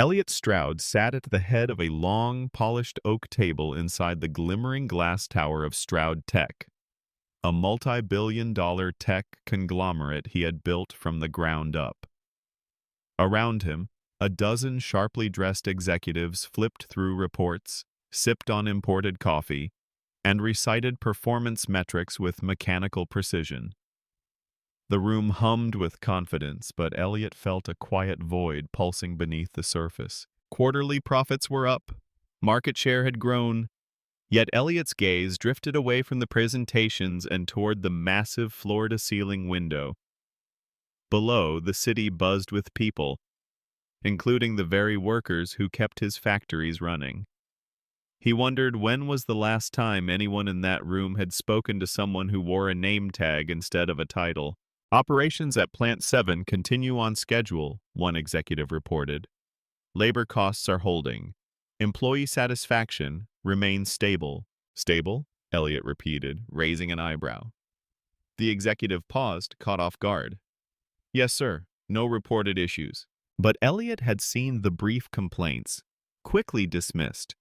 Elliot Stroud sat at the head of a long, polished oak table inside the glimmering glass tower of Stroud Tech, a multi-billion-dollar tech conglomerate he had built from the ground up. Around him, a dozen sharply dressed executives flipped through reports, sipped on imported coffee, and recited performance metrics with mechanical precision. The room hummed with confidence, but Elliot felt a quiet void pulsing beneath the surface. Quarterly profits were up, market share had grown, yet Elliot's gaze drifted away from the presentations and toward the massive floor-to-ceiling window. Below, the city buzzed with people, including the very workers who kept his factories running. He wondered when was the last time anyone in that room had spoken to someone who wore a name tag instead of a title. Operations at Plant 7 continue on schedule, one executive reported. Labor costs are holding. Employee satisfaction remains stable. Stable? Elliot repeated, raising an eyebrow. The executive paused, caught off guard. Yes, sir. No reported issues. But Elliot had seen the brief complaints, quickly dismissed,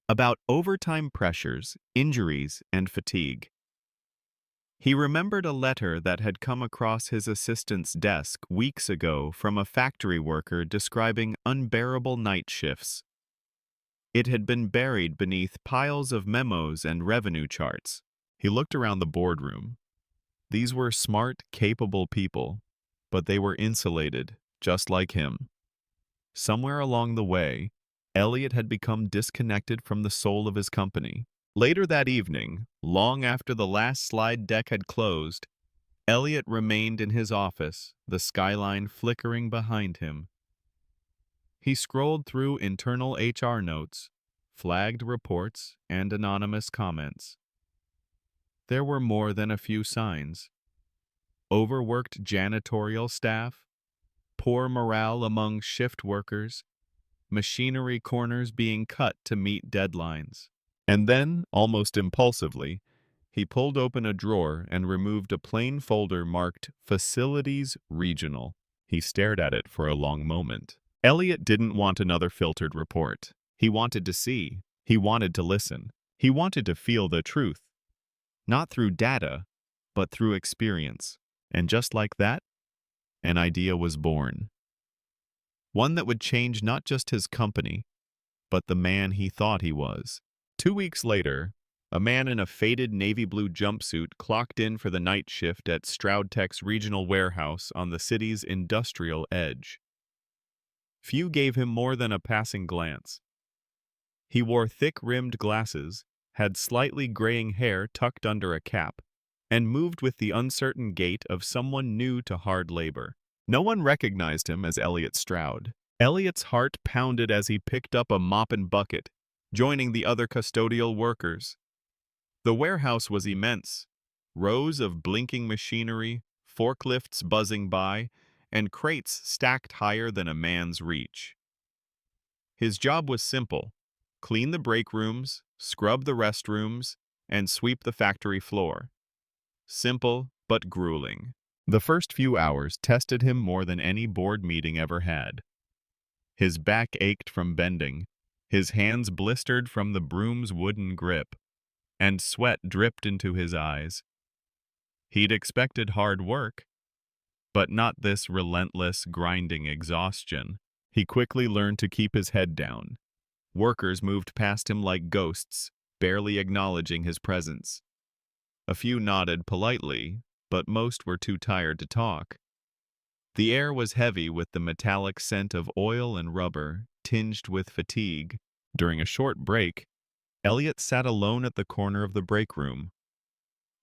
about overtime pressures, injuries, and fatigue. He remembered a letter that had come across his assistant's desk weeks ago from a factory worker describing unbearable night shifts. It had been buried beneath piles of memos and revenue charts. He looked around the boardroom. These were smart, capable people, but they were insulated, just like him. Somewhere along the way, Elliot had become disconnected from the soul of his company. Later that evening, long after the last slide deck had closed, Elliot remained in his office, the skyline flickering behind him. He scrolled through internal HR notes, flagged reports, and anonymous comments. There were more than a few signs. Overworked janitorial staff, poor morale among shift workers, machinery corners being cut to meet deadlines. And then, almost impulsively, he pulled open a drawer and removed a plain folder marked Facilities Regional. He stared at it for a long moment. Elliot didn't want another filtered report. He wanted to see. He wanted to listen. He wanted to feel the truth. Not through data, but through experience. And just like that, an idea was born. One that would change not just his company, but the man he thought he was. 2 weeks later, a man in a faded navy blue jumpsuit clocked in for the night shift at Stroud Tech's regional warehouse on the city's industrial edge. Few gave him more than a passing glance. He wore thick-rimmed glasses, had slightly graying hair tucked under a cap, and moved with the uncertain gait of someone new to hard labor. No one recognized him as Elliot Stroud. Elliot's heart pounded as he picked up a mop and bucket, joining the other custodial workers. The warehouse was immense. Rows of blinking machinery, forklifts buzzing by, and crates stacked higher than a man's reach. His job was simple: clean the break rooms, scrub the restrooms, and sweep the factory floor. Simple, but grueling. The first few hours tested him more than any board meeting ever had. His back ached from bending, his hands blistered from the broom's wooden grip, and sweat dripped into his eyes. He'd expected hard work, but not this relentless, grinding exhaustion. He quickly learned to keep his head down. Workers moved past him like ghosts, barely acknowledging his presence. A few nodded politely, but most were too tired to talk. The air was heavy with the metallic scent of oil and rubber, tinged with fatigue. During a short break, Elliot sat alone at the corner of the break room.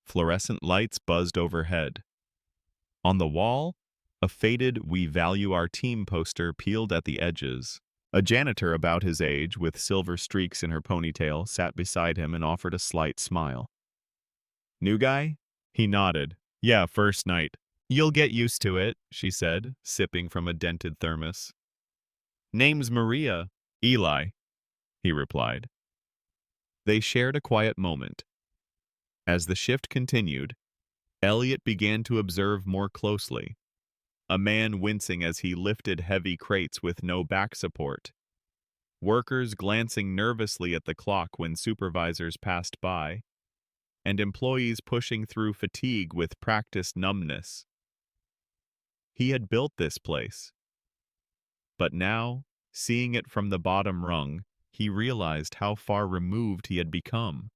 Fluorescent lights buzzed overhead. On the wall, a faded "We Value Our Team" poster peeled at the edges. A janitor about his age, with silver streaks in her ponytail, sat beside him and offered a slight smile. "New guy?" He nodded. "Yeah, first night." "You'll get used to it," she said, sipping from a dented thermos. "Name's Maria." "Eli," he replied. They shared a quiet moment. As the shift continued, Elliot began to observe more closely. A man wincing as he lifted heavy crates with no back support. workers glancing nervously at the clock when supervisors passed by, and employees pushing through fatigue with practiced numbness. He had built this place, but now, seeing it from the bottom rung, he realized how far removed he had become.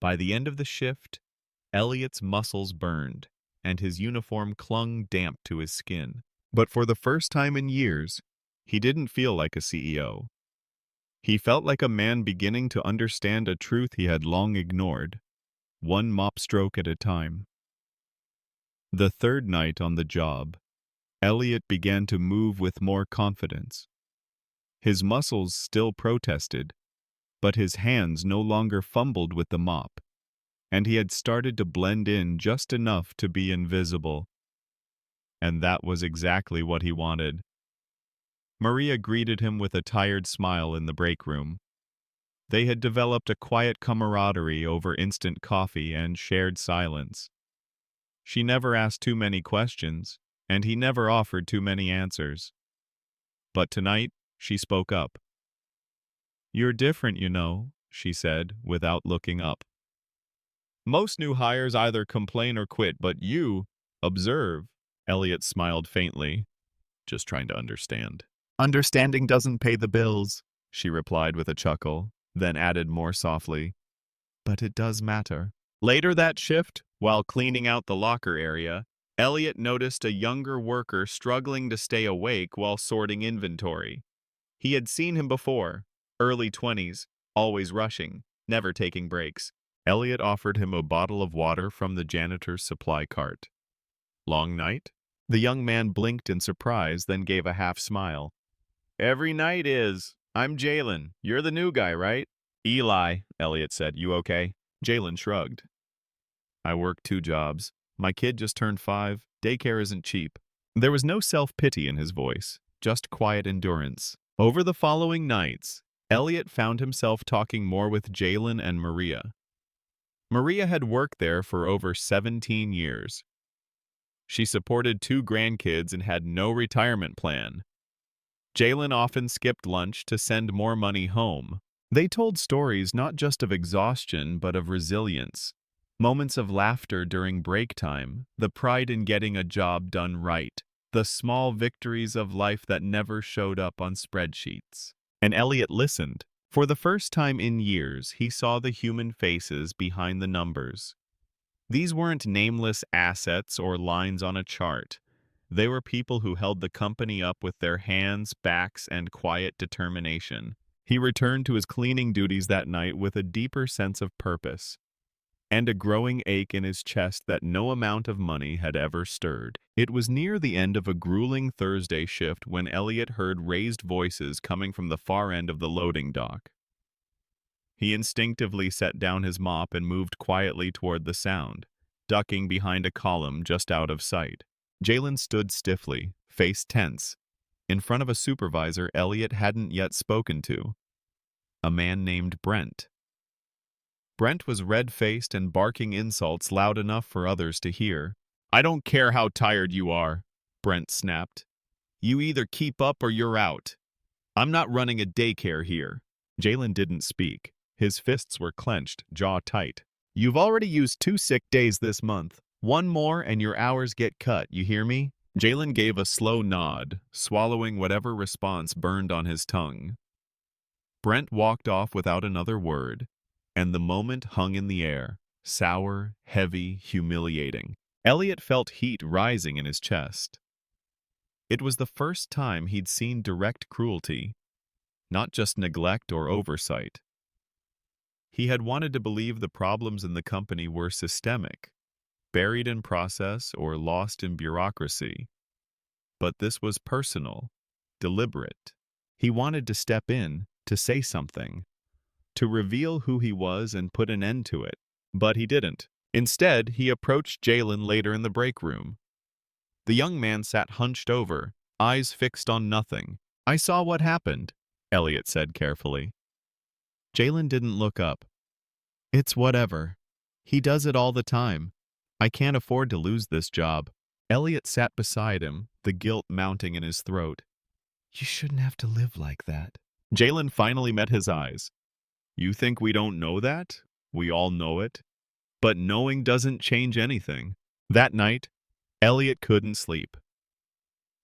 By the end of the shift, Elliot's muscles burned, and his uniform clung damp to his skin. But for the first time in years, he didn't feel like a CEO. He felt like a man beginning to understand a truth he had long ignored, one mop stroke at a time. The third night on the job, Elliot began to move with more confidence. His muscles still protested, but his hands no longer fumbled with the mop, and he had started to blend in just enough to be invisible. And that was exactly what he wanted. Maria greeted him with a tired smile in the break room. They had developed a quiet camaraderie over instant coffee and shared silence. She never asked too many questions, and he never offered too many answers. But tonight, she spoke up. "You're different, you know," she said, without looking up. "Most new hires either complain or quit, but you observe." Elliot smiled faintly, just trying to understand. "Understanding doesn't pay the bills," she replied with a chuckle, then added more softly, "but it does matter." Later that shift, while cleaning out the locker area, Elliot noticed a younger worker struggling to stay awake while sorting inventory. He had seen him before, early 20s, always rushing, never taking breaks. Elliot offered him a bottle of water from the janitor's supply cart. "Long night?" The young man blinked in surprise, then gave a half smile. "Every night is. I'm Jalen. You're the new guy, right?" "Eli," Elliot said. "You okay?" Jalen shrugged. "I work 2 jobs. My kid just turned 5. Daycare isn't cheap." There was no self-pity in his voice, just quiet endurance. Over the following nights, Elliot found himself talking more with Jalen and Maria. Maria had worked there for over 17 years. She supported 2 grandkids and had no retirement plan. Jalen often skipped lunch to send more money home. They told stories not just of exhaustion but of resilience. Moments of laughter during break time, the pride in getting a job done right, the small victories of life that never showed up on spreadsheets. And Elliot listened. For the first time in years, he saw the human faces behind the numbers. These weren't nameless assets or lines on a chart. They were people who held the company up with their hands, backs, and quiet determination. He returned to his cleaning duties that night with a deeper sense of purpose, and a growing ache in his chest that no amount of money had ever stirred. It was near the end of a grueling Thursday shift when Elliot heard raised voices coming from the far end of the loading dock. He instinctively set down his mop and moved quietly toward the sound, ducking behind a column just out of sight. Jalen stood stiffly, face tense, in front of a supervisor Elliot hadn't yet spoken to, a man named Brent. Brent was red-faced and barking insults loud enough for others to hear. "I don't care how tired you are," Brent snapped. "You either keep up or you're out. I'm not running a daycare here." Jalen didn't speak. His fists were clenched, jaw tight. "You've already used 2 sick days this month. 1 more and your hours get cut, you hear me?" Jalen gave a slow nod, swallowing whatever response burned on his tongue. Brent walked off without another word, and the moment hung in the air, sour, heavy, humiliating. Elliot felt heat rising in his chest. It was the first time he'd seen direct cruelty, not just neglect or oversight. He had wanted to believe the problems in the company were systemic, buried in process or lost in bureaucracy. But this was personal, deliberate. He wanted to step in, to say something, to reveal who he was and put an end to it. But he didn't. Instead, he approached Jalen later in the break room. The young man sat hunched over, eyes fixed on nothing. "I saw what happened," Elliot said carefully. Jalen didn't look up. "It's whatever. He does it all the time. I can't afford to lose this job." Elliot sat beside him, the guilt mounting in his throat. "You shouldn't have to live like that." Jalen finally met his eyes. You think we don't know that? We all know it. But knowing doesn't change anything. That night, Elliot couldn't sleep.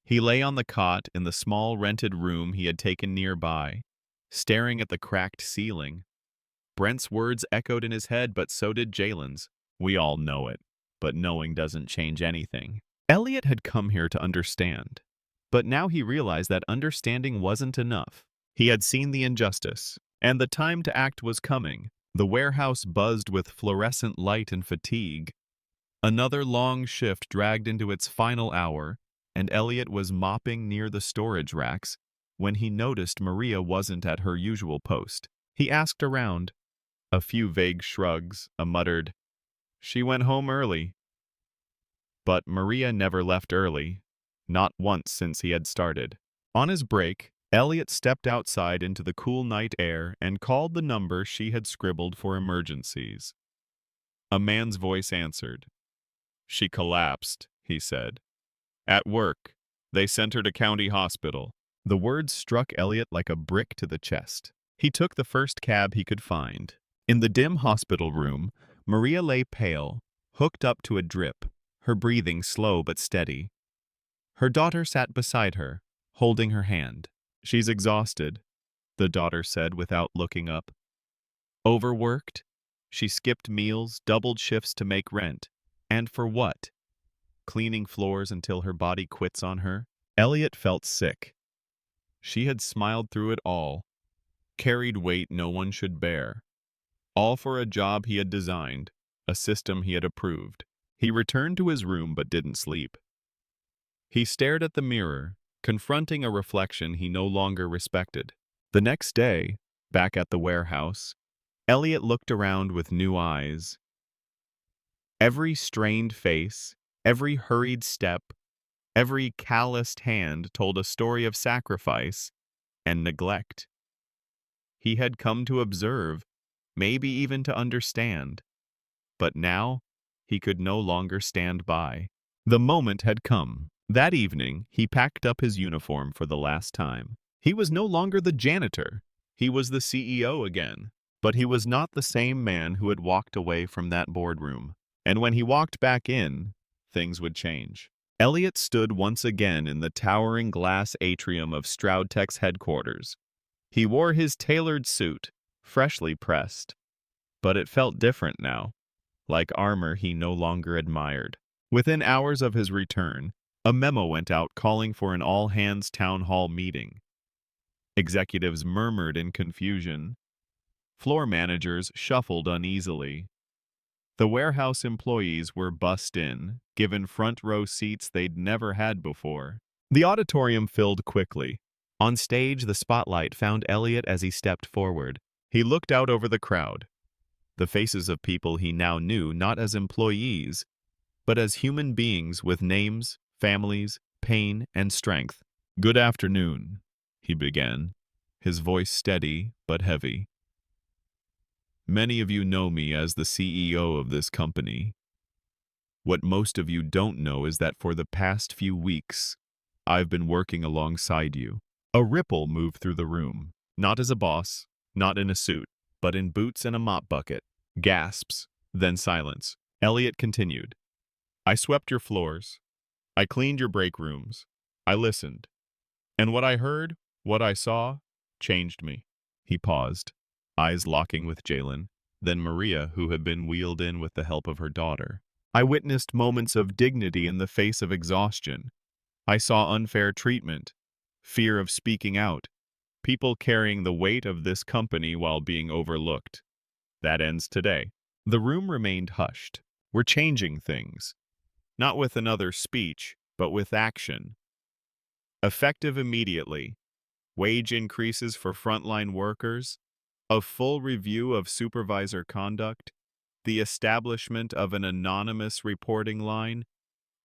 He lay on the cot in the small rented room he had taken nearby, staring at the cracked ceiling. Brent's words echoed in his head, but so did Jalen's. We all know it, but knowing doesn't change anything. Elliot had come here to understand, but now he realized that understanding wasn't enough. He had seen the injustice, and the time to act was coming. The warehouse buzzed with fluorescent light and fatigue. Another long shift dragged into its final hour, and Elliot was mopping near the storage racks when he noticed Maria wasn't at her usual post. He asked around. A few vague shrugs, a muttered, "She went home early." But Maria never left early, not once since he had started. On his break, Elliot stepped outside into the cool night air and called the number she had scribbled for emergencies. A man's voice answered. "She collapsed," he said. "At work. They sent her to county hospital." The words struck Elliot like a brick to the chest. He took the first cab he could find. In the dim hospital room, Maria lay pale, hooked up to a drip, her breathing slow but steady. Her daughter sat beside her, holding her hand. "She's exhausted," the daughter said without looking up. "Overworked? She skipped meals, doubled shifts to make rent. And for what? Cleaning floors until her body quits on her?" Elliot felt sick. She had smiled through it all, carried weight no one should bear. All for a job he had designed, a system he had approved. He returned to his room but didn't sleep. He stared at the mirror, confronting a reflection he no longer respected. The next day, back at the warehouse, Elliot looked around with new eyes. Every strained face, every hurried step, every calloused hand told a story of sacrifice and neglect. He had come to observe, maybe even to understand. But now, he could no longer stand by. The moment had come. That evening, he packed up his uniform for the last time. He was no longer the janitor. He was the CEO again. But he was not the same man who had walked away from that boardroom. And when he walked back in, things would change. Elliot stood once again in the towering glass atrium of Stroudtech's headquarters. He wore his tailored suit, freshly pressed. But it felt different now, like armor he no longer admired. Within hours of his return, a memo went out calling for an all-hands town hall meeting. Executives murmured in confusion. Floor managers shuffled uneasily. The warehouse employees were bussed in, given front-row seats they'd never had before. The auditorium filled quickly. On stage, the spotlight found Elliot as he stepped forward. He looked out over the crowd, the faces of people he now knew not as employees, but as human beings with names, families, pain, and strength. "Good afternoon," he began, his voice steady but heavy. "Many of you know me as the CEO of this company. What most of you don't know is that for the past few weeks, I've been working alongside you." A ripple moved through the room, not as a boss, not in a suit, but in boots and a mop bucket. Gasps, then silence. Elliot continued. "I swept your floors. I cleaned your break rooms. I listened. And what I heard, what I saw, changed me." He paused, eyes locking with Jalen, then Maria, who had been wheeled in with the help of her daughter. "I witnessed moments of dignity in the face of exhaustion. I saw unfair treatment, fear of speaking out, people carrying the weight of this company while being overlooked. That ends today." The room remained hushed. "We're changing things. Not with another speech, but with action. Effective immediately. Wage increases for frontline workers, a full review of supervisor conduct, the establishment of an anonymous reporting line,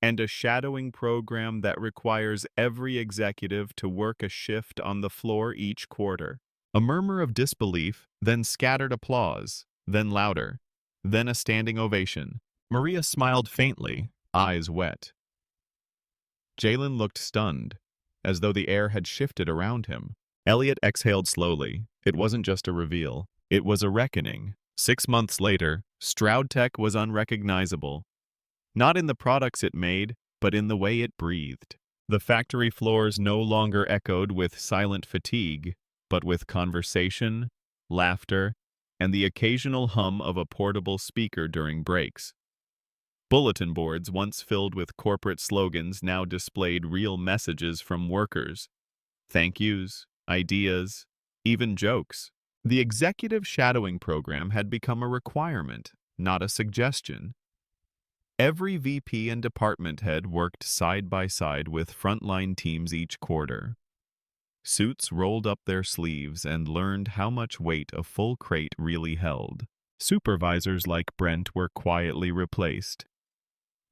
and a shadowing program that requires every executive to work a shift on the floor each quarter." A murmur of disbelief, then scattered applause, then louder, then a standing ovation. Maria smiled faintly, eyes wet. Jalen looked stunned, as though the air had shifted around him. Elliot exhaled slowly. It wasn't just a reveal. It was a reckoning. 6 months later, Stroud Tech was unrecognizable. Not in the products it made, but in the way it breathed. The factory floors no longer echoed with silent fatigue, but with conversation, laughter, and the occasional hum of a portable speaker during breaks. Bulletin boards, once filled with corporate slogans, now displayed real messages from workers. Thank yous, ideas, even jokes. The executive shadowing program had become a requirement, not a suggestion. Every VP and department head worked side by side with frontline teams each quarter. Suits rolled up their sleeves and learned how much weight a full crate really held. Supervisors like Brent were quietly replaced.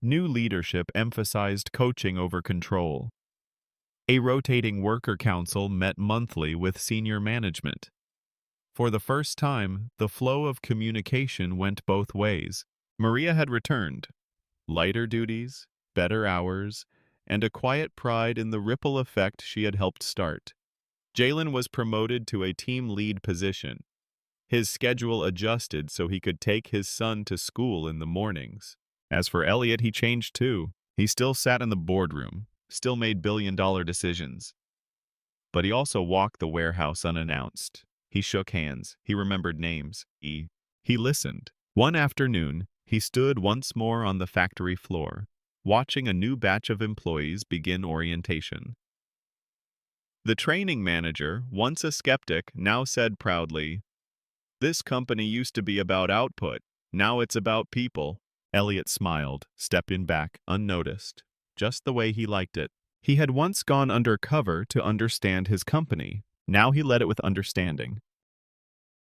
New leadership emphasized coaching over control. A rotating worker council met monthly with senior management. For the first time, the flow of communication went both ways. Maria had returned. Lighter duties, better hours, and a quiet pride in the ripple effect she had helped start. Jalen was promoted to a team lead position. His schedule adjusted so he could take his son to school in the mornings. As for Elliot, he changed too. He still sat in the boardroom, still made billion-dollar decisions. But he also walked the warehouse unannounced. He shook hands. He remembered names. He listened. One afternoon, he stood once more on the factory floor, watching a new batch of employees begin orientation. The training manager, once a skeptic, now said proudly, "This company used to be about output. Now it's about people." Elliot smiled, stepping back, unnoticed, just the way he liked it. He had once gone undercover to understand his company. Now he led it with understanding.